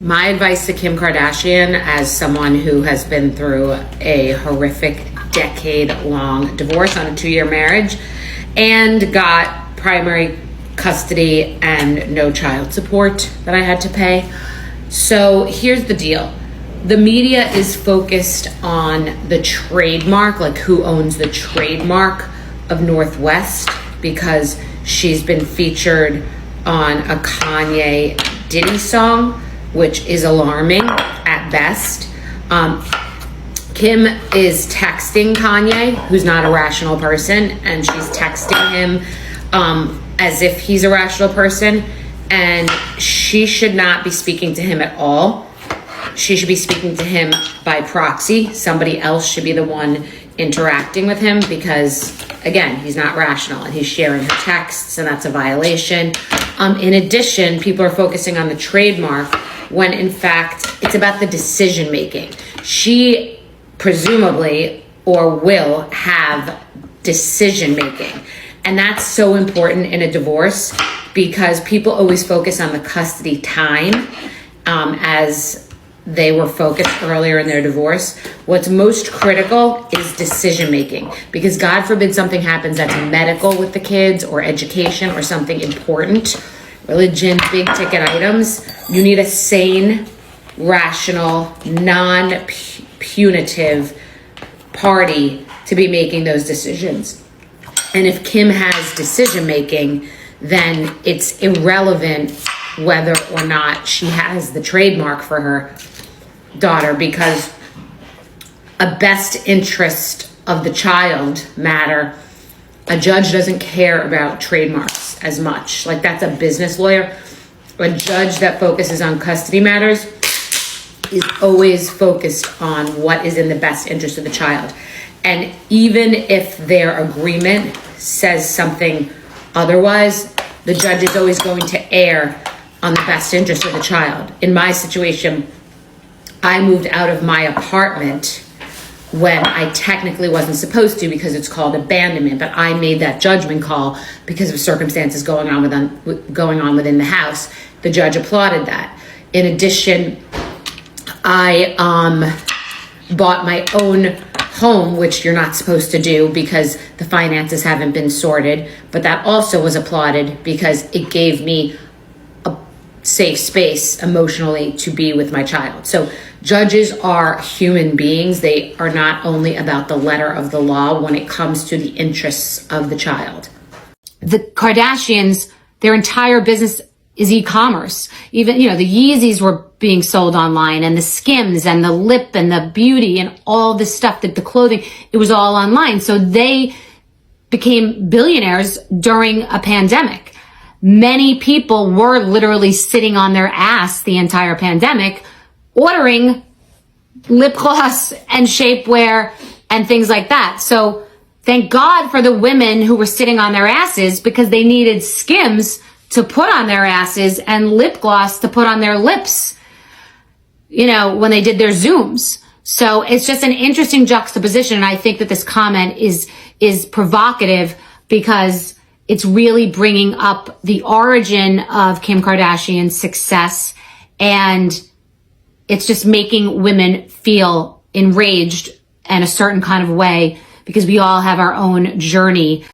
My advice to Kim Kardashian, as someone who has been through a horrific decade-long divorce on a 2-year marriage and got primary custody and no child support that I had to pay. So here's the deal. The media is focused on the trademark, like who owns the trademark of Northwest, because she's been featured on a Kanye Diddy song, which is alarming at best. Kim is texting Kanye, who's not a rational person, and she's texting him as if he's a rational person, and she should not be speaking to him at all. She should be speaking to him by proxy. Somebody else should be the one interacting with him because, again, he's not rational and he's sharing her texts, and that's a violation. In addition, people are focusing on the trademark when in fact it's about the decision making. She presumably or will have decision making. And that's so important in a divorce because people always focus on the custody time as they were focused earlier in their divorce. What's most critical is decision making, because God forbid something happens that's medical with the kids or education or something important, religion, big ticket items. You need a sane, rational, non-punitive party to be making those decisions. And if Kim has decision making, then it's irrelevant whether or not she has the trademark for her daughter, because a best interest of the child matter. A judge doesn't care about trademarks as much. Like, that's a business lawyer. A judge that focuses on custody matters is always focused on what is in the best interest of the child. And even if their agreement says something otherwise, the judge is always going to err on the best interest of the child. In my situation, I moved out of my apartment when I technically wasn't supposed to because it's called abandonment, but I made that judgment call because of circumstances going on within the house. The judge applauded that. In addition, I bought my own home, which you're not supposed to do because the finances haven't been sorted, but that also was applauded because it gave me a safe space emotionally to be with my child. So judges are human beings. They are not only about the letter of the law when it comes to the interests of the child. The Kardashians, their entire business is e-commerce. Even, the Yeezys were being sold online, and the Skims and the lip and the beauty and all this stuff, that the clothing, it was all online. So they became billionaires during a pandemic. Many people were literally sitting on their ass the entire pandemic, ordering lip gloss and shapewear and things like that. So thank God for the women who were sitting on their asses, because they needed Skims to put on their asses and lip gloss to put on their lips, when they did their Zooms. So it's just an interesting juxtaposition. And I think that this comment is provocative because it's really bringing up the origin of Kim Kardashian's success, and it's just making women feel enraged in a certain kind of way because we all have our own journey.